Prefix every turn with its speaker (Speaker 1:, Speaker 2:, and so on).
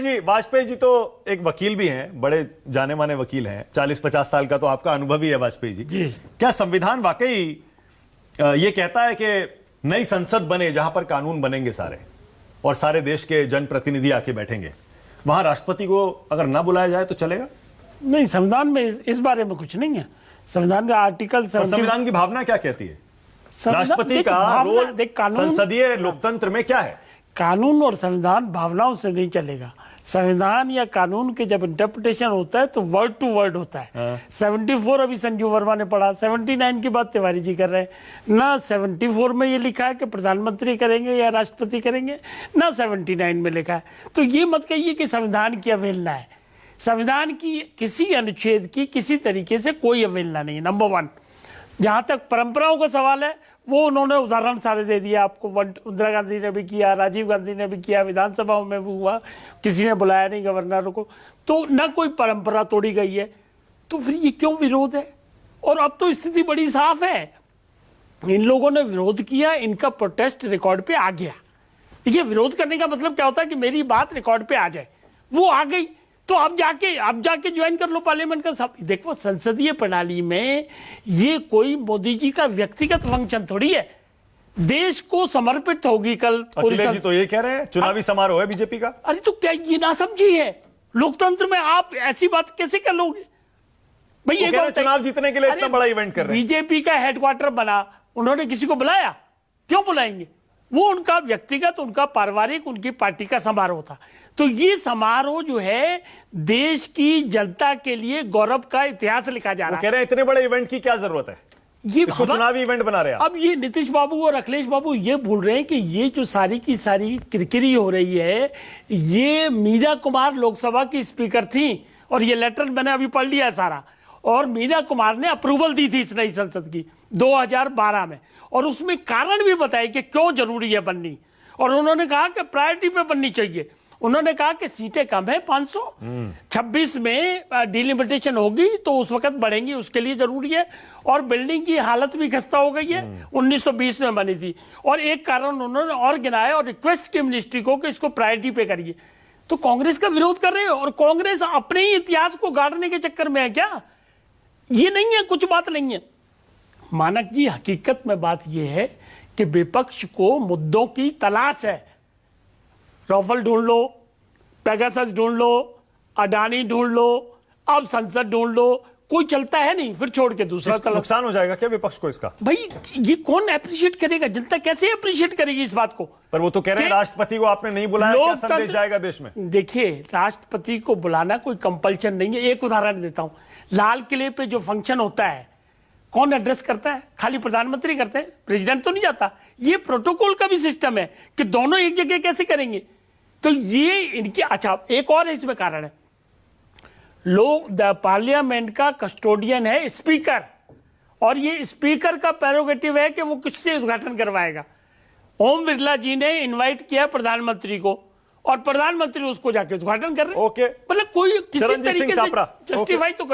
Speaker 1: वाजपेयी जी तो एक वकील भी हैं, बड़े जाने माने वकील हैं, 40-50 साल का तो आपका अनुभव ही है वाजपेयी जी। क्या संविधान वाकई ये कहता है कि नई संसद बने जहां पर कानून बनेंगे सारे और सारे देश के जनप्रतिनिधि आके बैठेंगे, वहां राष्ट्रपति को अगर ना बुलाया जाए तो चलेगा?
Speaker 2: नहीं, संविधान में इस बारे में कुछ नहीं है। संविधान का आर्टिकल,
Speaker 1: संविधान की भावना क्या कहती है? राष्ट्रपति का रोल संसदीय लोकतंत्र में क्या है?
Speaker 2: कानून और संविधान भावनाओं से नहीं चलेगा। संविधान या कानून के जब इंटरप्रिटेशन होता है तो वर्ड टू वर्ड होता है। 74 अभी संजू वर्मा ने पढ़ा, 79 की बात तिवारी जी कर रहे हैं। ना 74 में ये लिखा है कि प्रधानमंत्री करेंगे या राष्ट्रपति करेंगे, ना 79 में लिखा है। तो ये मत कहिए कि संविधान की अवहेलना है। संविधान की किसी अनुच्छेद की किसी तरीके से कोई अवहेलना नहीं है। नंबर 1, जहां तक परंपराओं का सवाल है वो उन्होंने उदाहरण सारे दे दिया आपको। इंदिरा गांधी ने भी किया, राजीव गांधी ने भी किया, विधानसभाओं में भी हुआ, किसी ने बुलाया नहीं गवर्नर को, तो ना कोई परंपरा तोड़ी गई है। तो फिर ये क्यों विरोध है? और अब तो स्थिति बड़ी साफ है, इन लोगों ने विरोध किया, इनका प्रोटेस्ट रिकॉर्ड पे आ गया। देखिए, विरोध करने का मतलब क्या होता है कि मेरी बात रिकॉर्ड पे आ जाए, वो आ गई तो अब जाके ज्वाइन कर लो पार्लियामेंट का। सब देखो, संसदीय प्रणाली में ये कोई मोदी जी का व्यक्तिगत फंक्शन थोड़ी है, देश को समर्पित होगी कल।
Speaker 1: अखिलेश जी तो ये कह रहे हैं चुनावी समारोह है बीजेपी का।
Speaker 2: अरे तो क्या ये ना समझी है? लोकतंत्र में आप ऐसी बात कैसे कर लोगे भाई? एक
Speaker 1: चुनाव जीतने के लिए इतना बड़ा इवेंट कर रहे हैं।
Speaker 2: बीजेपी का हेडक्वार्टर बना, उन्होंने किसी को बुलाया? क्यों बुलाएंगे? वो उनका व्यक्तिगत, उनका पारिवारिक, उनकी पार्टी का समारोह था। तो ये समारोह जो है देश की जनता के लिए गौरव का इतिहास लिखा जा रहा है।
Speaker 1: कह रहे हैं इतने बड़े इवेंट की क्या जरूरत है,
Speaker 2: ये
Speaker 1: इसको चुनावी इवेंट बना रहे हैं।
Speaker 2: अब ये नीतीश बाबू और अखिलेश बाबू ये भूल रहे हैं कि ये जो सारी की सारी किरकिरी हो रही है, ये मीरा कुमार लोकसभा की स्पीकर थी और ये लेटर मैंने अभी पढ़ लिया है सारा, और मीरा कुमार ने अप्रूवल दी थी इस नई संसद की 2012 में, और उसमें कारण भी बताए कि क्यों जरूरी है बननी। और उन्होंने कहा कि प्रायोरिटी पे बननी चाहिए। उन्होंने कहा कि सीटें कम है 500, 26 में डिलिमिटेशन होगी तो उस वक्त बढ़ेंगी, उसके लिए जरूरी है। और बिल्डिंग की हालत भी खस्ता हो गई है, 1920 में बनी थी। और एक कारण उन्होंने और गिनाया और रिक्वेस्ट की मिनिस्ट्री को कि इसको प्रायोरिटी पे करिए। तो कांग्रेस का विरोध कर रहे हो, और कांग्रेस अपने ही इतिहास को गाड़ने के चक्कर में है क्या? ये नहीं है, कुछ बात नहीं है मानक जी। हकीकत में बात यह है कि विपक्ष को मुद्दों की तलाश है। राफेल ढूंढ लो, पेगासस ढूंढ लो, अडानी ढूंढ लो, अब संसद ढूंढ लो, कोई चलता है नहीं, फिर छोड़ के दूसरा तलाश।
Speaker 1: नुकसान हो जाएगा क्या विपक्ष को इसका?
Speaker 2: भाई ये कौन अप्रिशिएट करेगा? जनता कैसे अप्रिशिएट करेगी इस बात को?
Speaker 1: पर वो तो कह रहे हैं राष्ट्रपति को आपने नहीं बुलाया, क्या संदेश जाएगा देश में?
Speaker 2: देखिए, राष्ट्रपति को बुलाना कोई कंपल्शन नहीं है। एक उदाहरण देता हूं, लाल किले पे जो फंक्शन होता है कौन एड्रेस करता है? खाली प्रधानमंत्री करते हैं, प्रेसिडेंट तो नहीं जाता। ये प्रोटोकॉल का भी सिस्टम है कि दोनों एक जगह कैसे करेंगे। तो ये इनकी, अच्छा एक और इसमें कारण है, लोग पार्लियामेंट का कस्टोडियन है स्पीकर, और ये स्पीकर का प्रेरोगेटिव है कि वो किससे उद्घाटन करवाएगा। ओम बिरला जी ने इनवाइट किया प्रधानमंत्री को और प्रधानमंत्री उसको जाके उद्घाटन कर रहे हैं।
Speaker 1: ओके,
Speaker 2: मतलब कोई किसी तरीके से जस्टिफाई तो